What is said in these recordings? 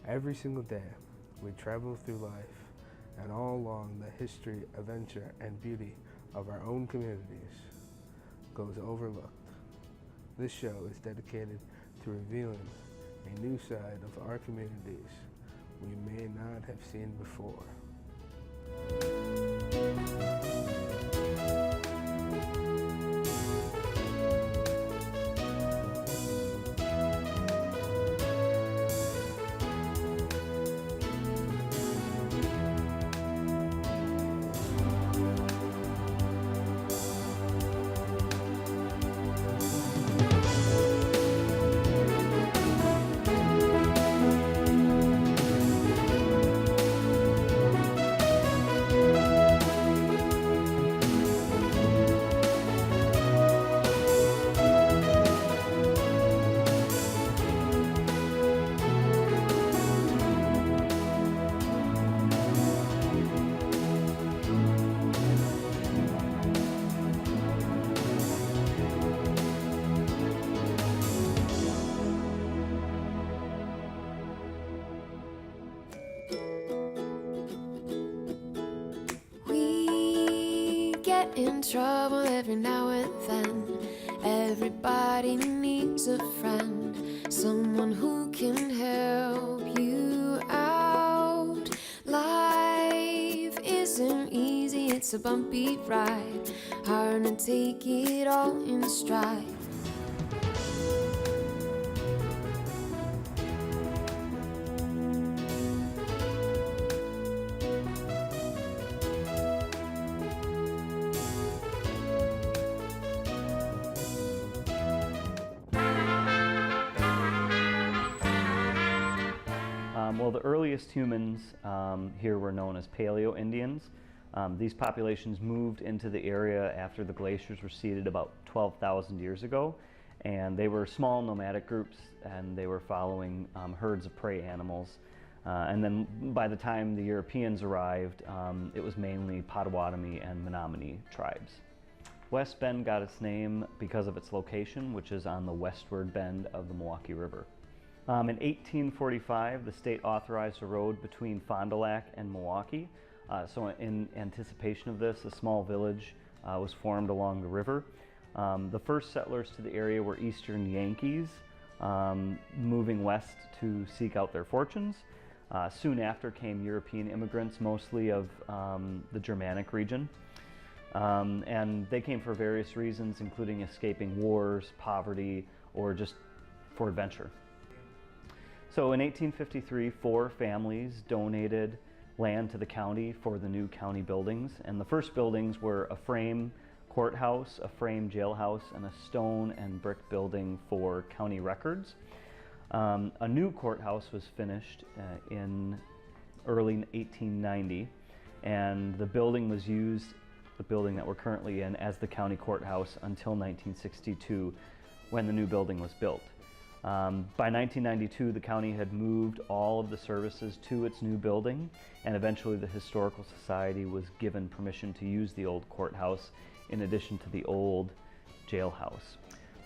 Every single day, we travel through life and all along the history, adventure, and beauty of our own communities goes overlooked. This show is dedicated to revealing a new side of our communities we may not have seen before. In trouble every now and then. Everybody needs a friend, someone who can help you out. Life isn't easy, it's a bumpy ride, hard to take it all in stride. Well, the earliest humans here were known as Paleo-Indians. These populations moved into the area after the glaciers receded about 12,000 years ago, and they were small nomadic groups, and they were following herds of prey animals. And then by the time the Europeans arrived, it was mainly Potawatomi and Menominee tribes. West Bend got its name because of its location, which is on the westward bend of the Milwaukee River. In 1845, the state authorized a road between Fond du Lac and Milwaukee. So in anticipation of this, a small village was formed along the river. The first settlers to the area were Eastern Yankees, moving west to seek out their fortunes. Soon after came European immigrants, mostly of the Germanic region. And they came for various reasons, including escaping wars, poverty, or just for adventure. So in 1853, 4 families donated land to the county for the new county buildings. And the first buildings were a frame courthouse, a frame jailhouse, and a stone and brick building for county records. A new courthouse was finished in early 1890, and the building was used, the building that we're currently in, as the county courthouse until 1962, when the new building was built. By 1992, the county had moved all of the services to its new building, and eventually the Historical Society was given permission to use the old courthouse in addition to the old jailhouse.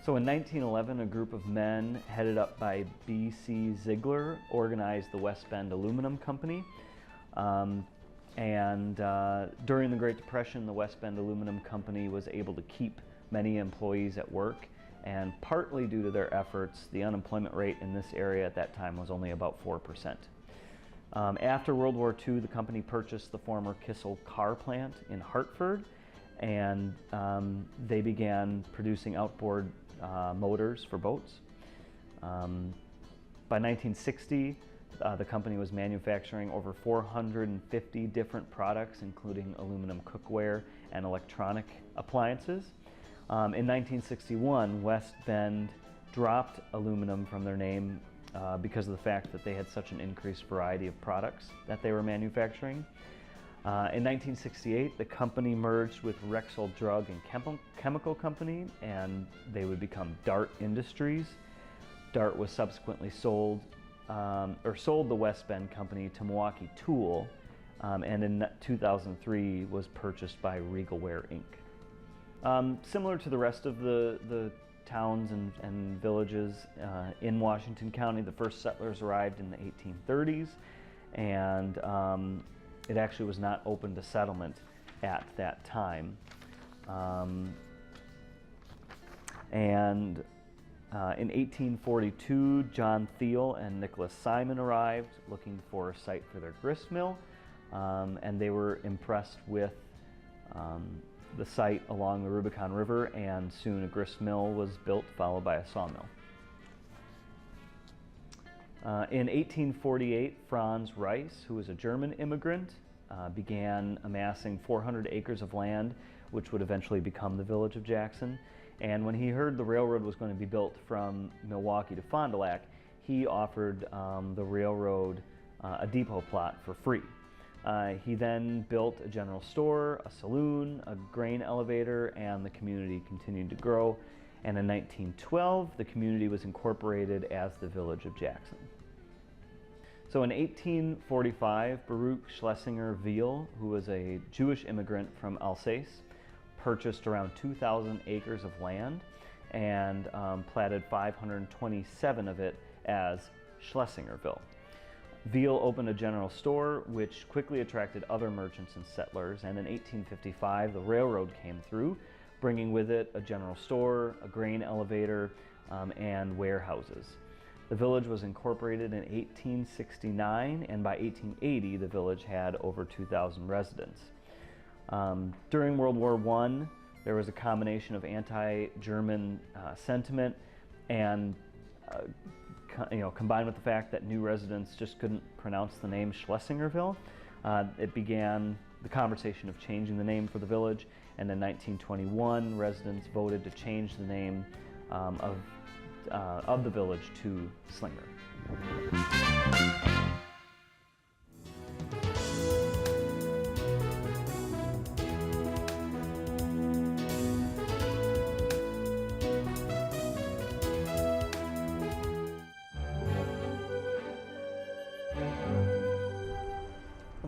So in 1911, a group of men headed up by B.C. Ziegler organized the West Bend Aluminum Company. During the Great Depression, the West Bend Aluminum Company was able to keep many employees at work, and partly due to their efforts, the unemployment rate in this area at that time was only about 4%. After World War II, the company purchased the former Kissel car plant in Hartford, and they began producing outboard motors for boats. By 1960, the company was manufacturing over 450 different products, including aluminum cookware and electronic appliances. In 1961, West Bend dropped aluminum from their name because of the fact that they had such an increased variety of products that they were manufacturing. In 1968, the company merged with Rexall Drug and Chemical Company, and they would become Dart Industries. Dart was subsequently sold the West Bend company to Milwaukee Tool, and in 2003 was purchased by Regalware Inc. Similar to the rest of the towns and villages in Washington County, the first settlers arrived in the 1830s, and it actually was not open to settlement at that time. In 1842, John Thiel and Nicholas Simon arrived looking for a site for their grist mill, and they were impressed with the site along the Rubicon River, and soon a grist mill was built, followed by a sawmill. In 1848, Franz Rice, who was a German immigrant, began amassing 400 acres of land, which would eventually become the village of Jackson. And when he heard the railroad was going to be built from Milwaukee to Fond du Lac, he offered the railroad a depot plot for free. He then built a general store, a saloon, a grain elevator, and the community continued to grow. And in 1912, the community was incorporated as the village of Jackson. So in 1845, Baruch Schlesinger Veal, who was a Jewish immigrant from Alsace, purchased around 2,000 acres of land and platted 527 of it as Schlesingerville. Veal opened a general store, which quickly attracted other merchants and settlers, and in 1855 the railroad came through, bringing with it a general store, a grain elevator, and warehouses. The village was incorporated in 1869, and by 1880 the village had over 2,000 residents. During World War I, there was a combination of anti-German sentiment and combined with the fact that new residents just couldn't pronounce the name Schlesingerville, it began the conversation of changing the name for the village, and in 1921 residents voted to change the name of the village to Slinger.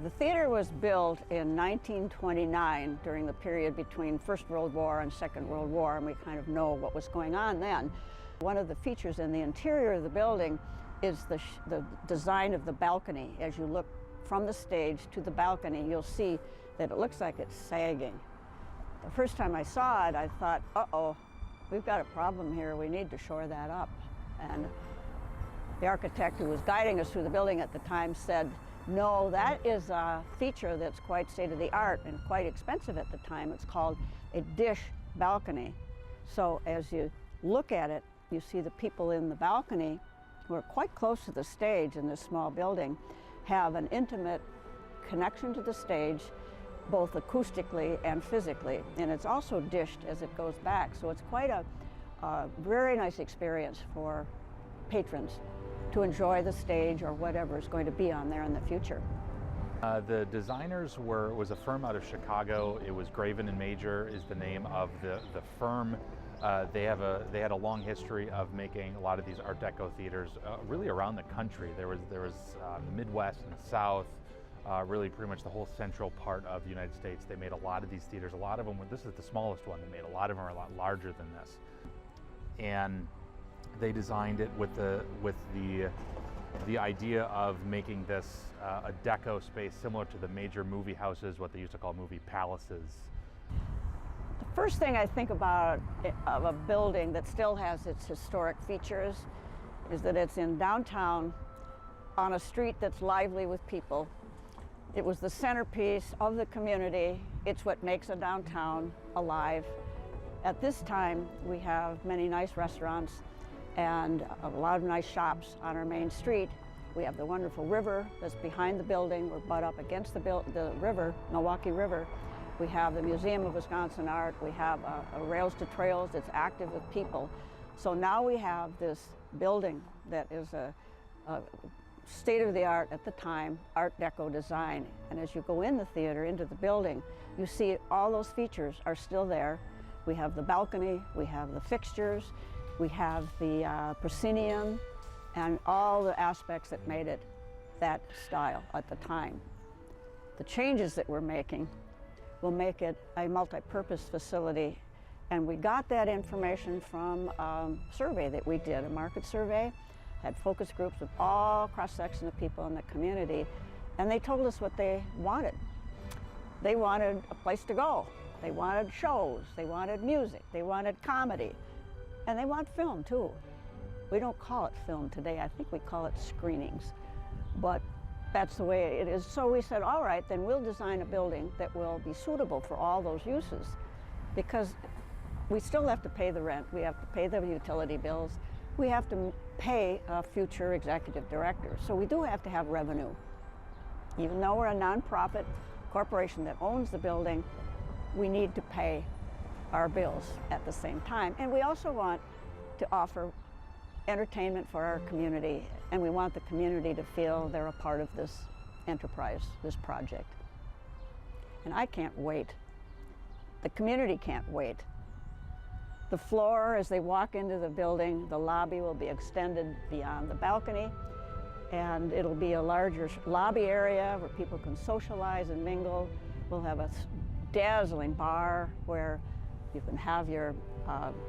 The theater was built in 1929 during the period between First World War and Second World War, and we kind of know what was going on then. One of the features in the interior of the building is the design of the balcony. As you look from the stage to the balcony, you'll see that it looks like it's sagging. The first time I saw it, I thought, uh-oh, we've got a problem here. We need to shore that up. And the architect who was guiding us through the building at the time said, no, that is a feature that's quite state-of-the-art and quite expensive at the time. It's called a dish balcony. So as you look at it, you see the people in the balcony who are quite close to the stage in this small building have an intimate connection to the stage, both acoustically and physically. And it's also dished as it goes back. So it's quite a very nice experience for patrons to enjoy the stage or whatever is going to be on there in the future. The designers was a firm out of Chicago. It was Graven and Major is the name of the firm. They had a long history of making a lot of these Art Deco theaters really around the country. There was the Midwest and the South, really pretty much the whole central part of the United States. They made a lot of these theaters. A lot of them, this is the smallest one they made. A lot of them are a lot larger than this. And they designed it with the idea of making this a deco space similar to the major movie houses, what they used to call movie palaces. The first thing I think about of a building that still has its historic features is that it's in downtown on a street that's lively with people. It was the centerpiece of the community. It's what makes a downtown alive. At this time, we have many nice restaurants and a lot of nice shops on our main street. We have the wonderful river that's behind the building. We're butt up against the river, Milwaukee River. We have the Museum of Wisconsin Art. We have a Rails to Trails that's active with people. So now we have this building that is a state-of-the-art at the time Art Deco design. And as you go in the theater, into the building, you see all those features are still there. We have the balcony, we have the fixtures, we have the proscenium, and all the aspects that made it that style at the time. The changes that we're making will make it a multi-purpose facility, and we got that information from a survey that we did, a market survey, had focus groups of all cross-section of people in the community, and they told us what they wanted. They wanted a place to go. They wanted shows, they wanted music, they wanted comedy, and they want film too. We don't call it film today, I think we call it screenings, but that's the way it is. So we said, all right, then we'll design a building that will be suitable for all those uses, because we still have to pay the rent, we have to pay the utility bills, we have to pay a future executive director. So we do have to have revenue. Even though we're a nonprofit corporation that owns the building, we need to pay our bills at the same time. And we also want to offer entertainment for our community, and we want the community to feel they're a part of this enterprise, this project. And I can't wait. The community can't wait. The floor, as they walk into the building, the lobby will be extended beyond the balcony, and it'll be a larger lobby area where people can socialize and mingle. We'll have a dazzling bar where you can have your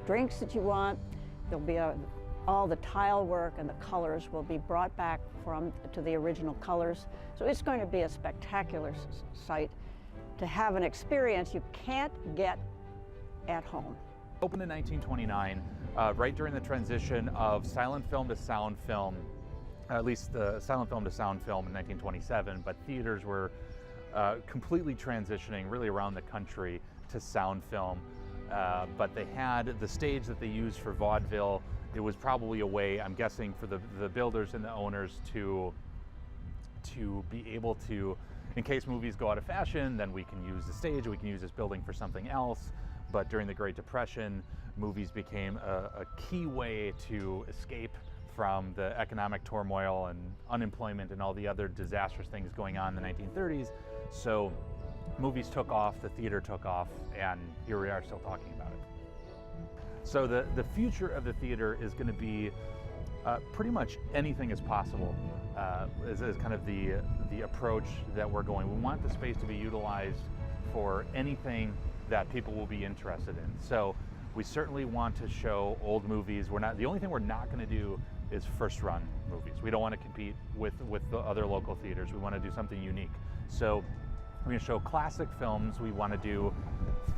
drinks that you want. There'll be all the tile work and the colors will be brought back to the original colors. So it's going to be a spectacular site to have an experience you can't get at home. Opened in 1929, right during the transition of silent film to sound film, at least the silent film to sound film in 1927, but theaters were completely transitioning really around the country to sound film. But they had the stage that they used for vaudeville. It was probably a way, I'm guessing, for the builders and the owners to be able to, in case movies go out of fashion, then we can use the stage, we can use this building for something else. But during the Great Depression, movies became a key way to escape from the economic turmoil and unemployment and all the other disastrous things going on in the 1930s. So movies took off, the theater took off, and here we are still talking about it. So the future of the theater is going to be pretty much anything is possible, is kind of the approach that we're going. We want the space to be utilized for anything that people will be interested in. So we certainly want to show old movies. The only thing we're not going to do is first run movies. We don't want to compete with the other local theaters. We want to do something unique. So we're going to show classic films. We want to do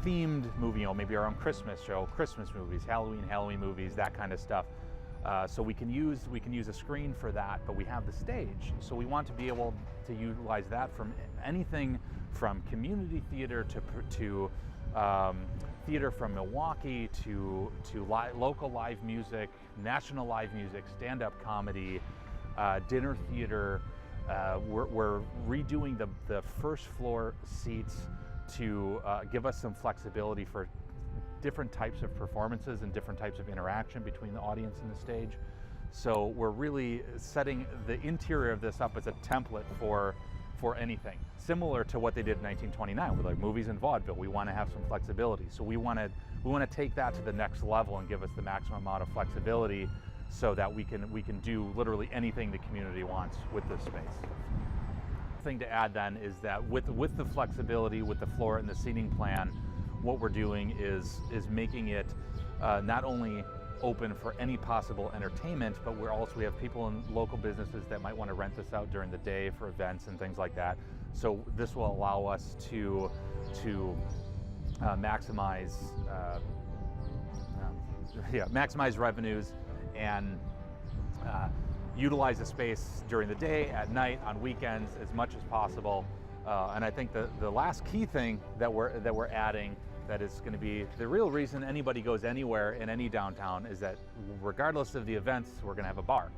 themed movie, maybe our own Christmas show, Christmas movies, Halloween movies, that kind of stuff. So we can use a screen for that, but we have the stage. So we want to be able to utilize that from anything from community theater to theater from Milwaukee to local live music, national live music, stand-up comedy, dinner theater. We're redoing the first floor seats to give us some flexibility for different types of performances and different types of interaction between the audience and the stage. So we're really setting the interior of this up as a template for anything. Similar to what they did in 1929 with like movies and vaudeville. We want to have some flexibility. So we want to take that to the next level and give us the maximum amount of flexibility so that we can do literally anything the community wants with this space. Thing to add then is that with the flexibility, with the floor and the seating plan, what we're doing is making it not only open for any possible entertainment, but we have people in local businesses that might want to rent this out during the day for events and things like that. So this will allow us to maximize revenues and utilize the space during the day, at night, on weekends, as much as possible. And I think the last key thing that we're adding, that is going to be the real reason anybody goes anywhere in any downtown, is that regardless of the events, we're going to have a bar.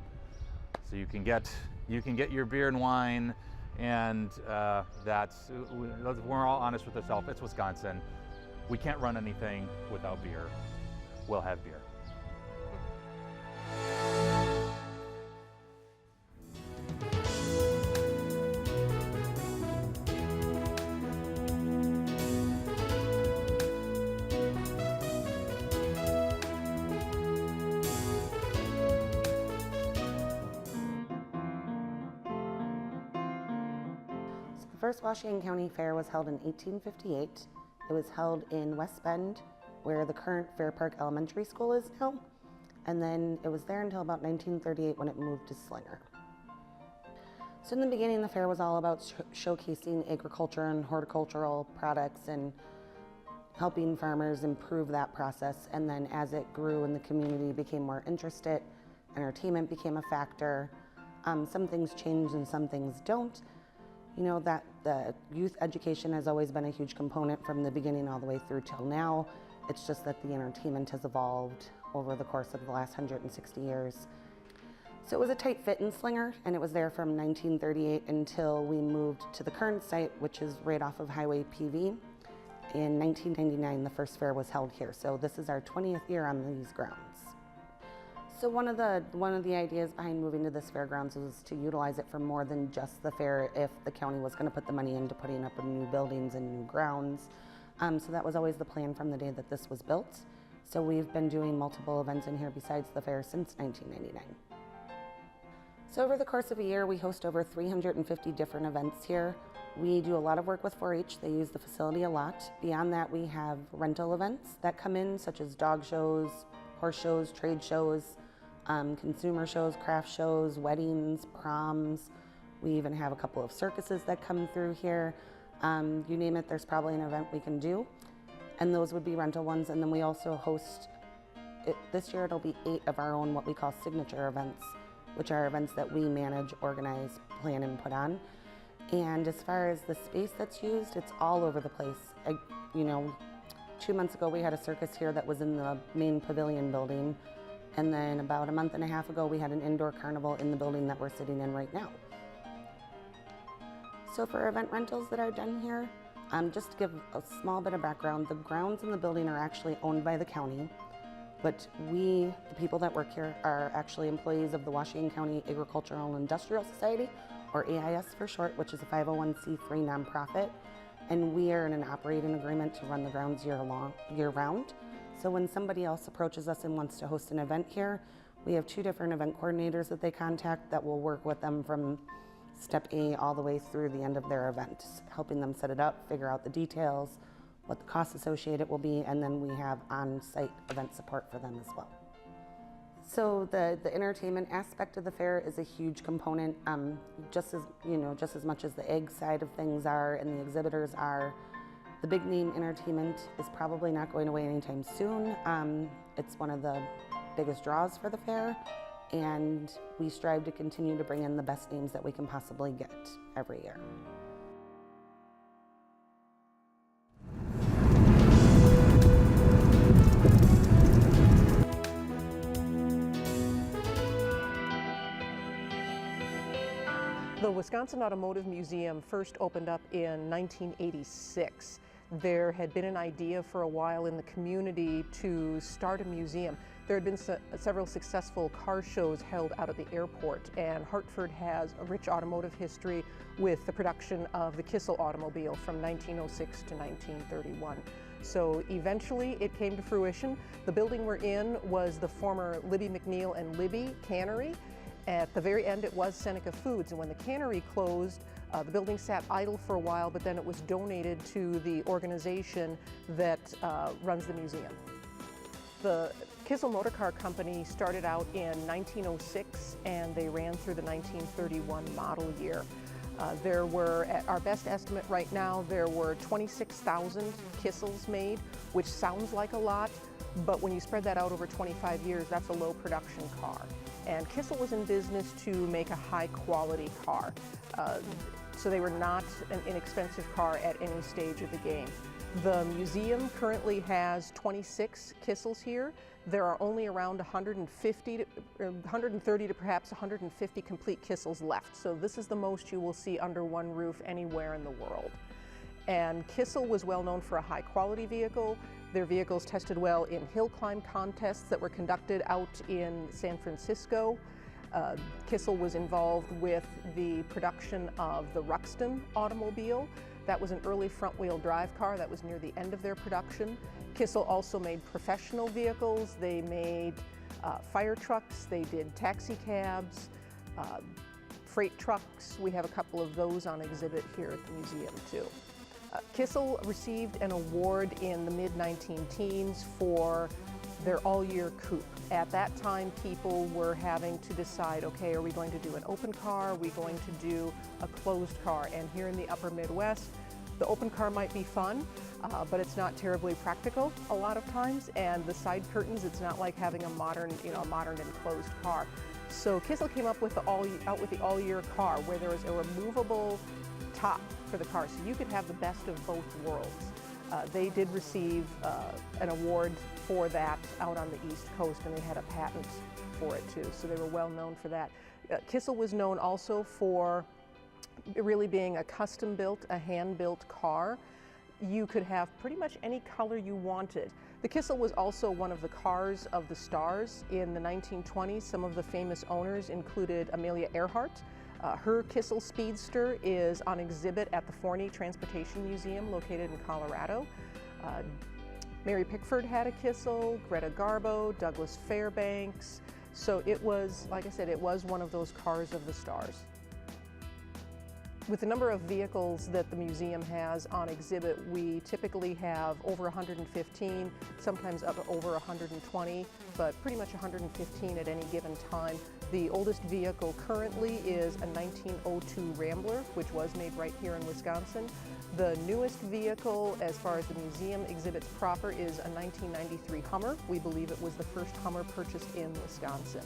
So you can get your beer and wine, and we're all honest with ourselves. It's Wisconsin. We can't run anything without beer. We'll have beer. The first Washington County Fair was held in 1858. It was held in West Bend, where the current Fair Park Elementary School is now. And then it was there until about 1938 when it moved to Slinger. So in the beginning, the fair was all about showcasing agriculture and horticultural products and helping farmers improve that process. And then as it grew and the community became more interested, entertainment became a factor. Some things change and some things don't. You know, that the youth education has always been a huge component from the beginning all the way through till now. It's just that the entertainment has evolved over the course of the last 160 years. So it was a tight fit in Slinger, and it was there from 1938 until we moved to the current site, which is right off of Highway PV. In 1999, the first fair was held here. So this is our 20th year on these grounds. So one of the ideas behind moving to this fairgrounds was to utilize it for more than just the fair if the county was going to put the money into putting up new buildings and new grounds. So that was always the plan from the day that this was built. So we've been doing multiple events in here besides the fair since 1999. So over the course of a year, we host over 350 different events here. We do a lot of work with 4-H. They use the facility a lot. Beyond that, we have rental events that come in, such as dog shows, horse shows, trade shows, consumer shows, craft shows, weddings, proms. We even have a couple of circuses that come through here. You name it, there's probably an event we can do. And those would be rental ones. And then we also host, this year it'll be 8 of our own what we call signature events, which are events that we manage, organize, plan, and put on. And as far as the space that's used, it's all over the place. 2 months ago we had a circus here that was in the main pavilion building. And then about a month and a half ago we had an indoor carnival in the building that we're sitting in right now. So for event rentals that are done here, just to give a small bit of background, the grounds in the building are actually owned by the county. But we, the people that work here, are actually employees of the Washington County Agricultural and Industrial Society, or AIS for short, which is a 501c3 nonprofit. And we are in an operating agreement to run the grounds year round. So when somebody else approaches us and wants to host an event here, we have 2 different event coordinators that they contact that will work with them from step A all the way through the end of their event, helping them set it up, figure out the details, what the costs associated will be, and then we have on-site event support for them as well. So the entertainment aspect of the fair is a huge component, just as much as the egg side of things are and the exhibitors are. The big name entertainment is probably not going away anytime soon. It's one of the biggest draws for the fair, and we strive to continue to bring in the best names that we can possibly get every year. The Wisconsin Automotive Museum first opened up in 1986. There had been an idea for a while in the community to start a museum. There had been several successful car shows held out at the airport, and Hartford has a rich automotive history with the production of the Kissel automobile from 1906 to 1931. So eventually it came to fruition. The building we're in was the former Libby McNeil and Libby Cannery. At the very end, it was Seneca Foods, and when the cannery closed, the building sat idle for a while, but then it was donated to the organization that runs the museum. The Kissel Motor Car Company started out in 1906, and they ran through the 1931 model year. There were, at our best estimate right now, there were 26,000 Kissels made, which sounds like a lot, but when you spread that out over 25 years, that's a low production car. And Kissel was in business to make a high quality car. So they were not an inexpensive car at any stage of the game. The museum currently has 26 Kissels here. There are only around 130 to perhaps 150 complete Kissels left. So this is the most you will see under one roof anywhere in the world. And Kissel was well known for a high quality vehicle. Their vehicles tested well in hill climb contests that were conducted out in San Francisco. Kissel was involved with the production of the Ruxton automobile. That was an early front-wheel drive car that was near the end of their production. Kissel also made professional vehicles. They made fire trucks, they did taxi cabs, Freight trucks, we have a couple of those on exhibit here at the museum too. Kissel received an award in the mid-19-teens for their all-year coupe. At that time, people were having to decide, okay, are we going to do an open car? Are we going to do a closed car? And here in the upper Midwest, the open car might be fun, but it's not terribly practical a lot of times. And the side curtains, it's not like having a modern, modern enclosed car. So Kissel came up with the all-year car, where there was a removable top for the car, so you could have the best of both worlds. They did receive an award for that out on the East Coast, and they had a patent for it too, so they were well known for that. Kissel was known also for really being a custom-built, a hand-built car. You could have pretty much any color you wanted. The Kissel was also one of the cars of the stars in the 1920s. Some of the famous owners included Amelia Earhart. Her Kissel Speedster is on exhibit at the Forney Transportation Museum located in Colorado. Mary Pickford had a Kissel, Greta Garbo, Douglas Fairbanks. So it was, like I said, it was one of those cars of the stars. With the number of vehicles that the museum has on exhibit, we typically have over 115, sometimes up to over 120, but pretty much 115 at any given time. The oldest vehicle currently is a 1902 Rambler, which was made right here in Wisconsin. The newest vehicle, as far as the museum exhibits proper, is a 1993 Hummer. We believe it was the first Hummer purchased in Wisconsin.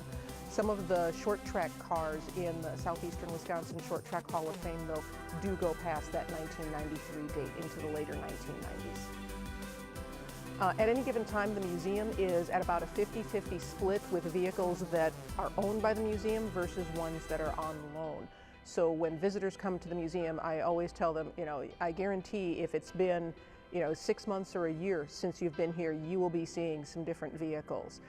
Some of the short track cars in the Southeastern Wisconsin Short Track Hall of Fame, though, do go past that 1993 date into the later 1990s. At any given time, the museum is at about a 50-50 split with vehicles that are owned by the museum versus ones that are on loan. So when visitors come to the museum, I always tell them, I guarantee if it's been 6 months or a year since you've been here, you will be seeing some different vehicles.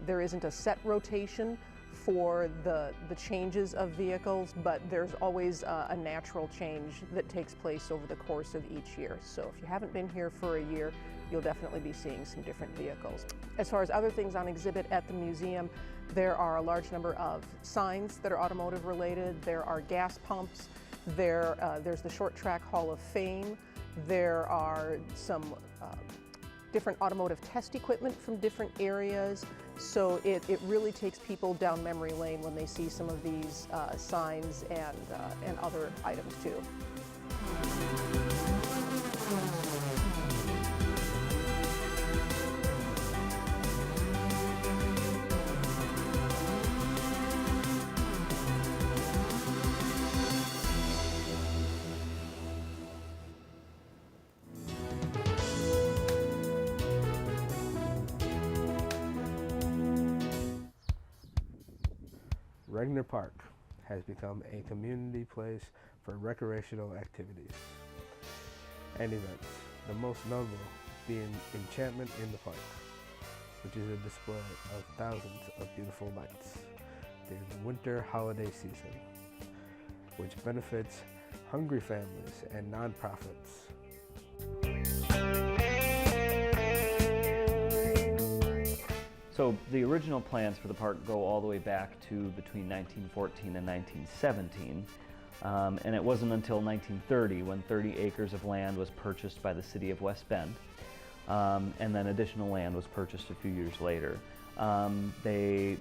There isn't a set rotation for the changes of vehicles, but there's always a natural change that takes place over the course of each year. So if you haven't been here for a year, you'll definitely be seeing some different vehicles. As far as other things on exhibit at the museum, there are a large number of signs that are automotive related. There are gas pumps. There's the Short Track Hall of Fame. There are some different automotive test equipment from different areas. So it really takes people down memory lane when they see some of these signs and other items too. Regner Park has become a community place for recreational activities and events, the most notable being Enchantment in the Park, which is a display of thousands of beautiful lights during the winter holiday season, which benefits hungry families and nonprofits. So the original plans for the park go all the way back to between 1914 and 1917. And it wasn't until 1930 when 30 acres of land was purchased by the city of West Bend. And then additional land was purchased a few years later. They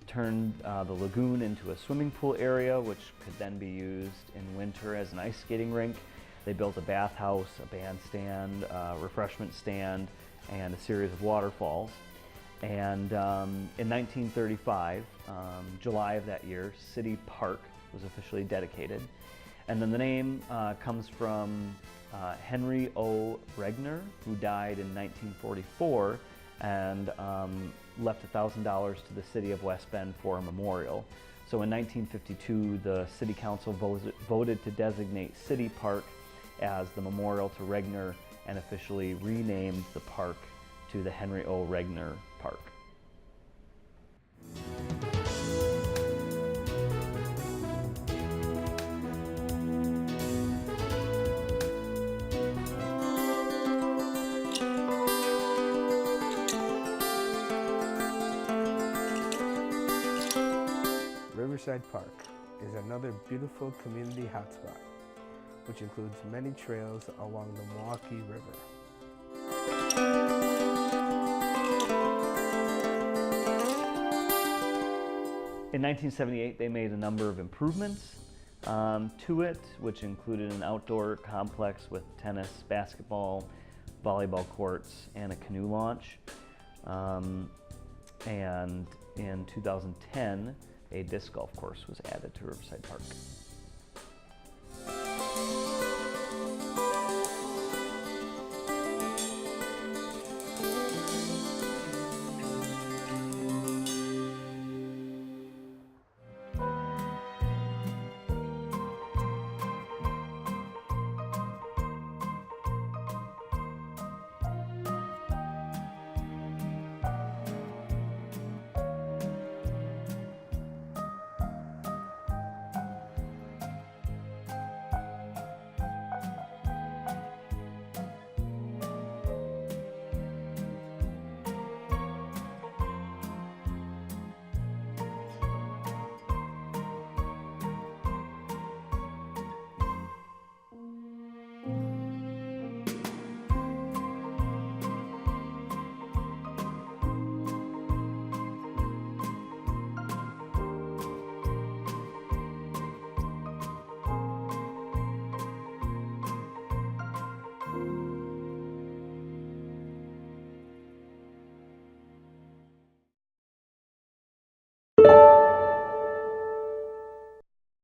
turned the lagoon into a swimming pool area, which could then be used in winter as an ice skating rink. They built a bathhouse, a bandstand, a refreshment stand, and a series of waterfalls. And in 1935, July of that year, City Park was officially dedicated. And then the name comes from Henry O. Regner, who died in 1944 and left $1,000 to the city of West Bend for a memorial. So in 1952, the City Council voted to designate City Park as the memorial to Regner and officially renamed the park to the Henry O. Regner Park. Riverside Park is another beautiful community hotspot, which includes many trails along the Milwaukee River. In 1978, they made a number of improvements to it, which included an outdoor complex with tennis, basketball, volleyball courts, and a canoe launch. And in 2010, a disc golf course was added to Riverside Park.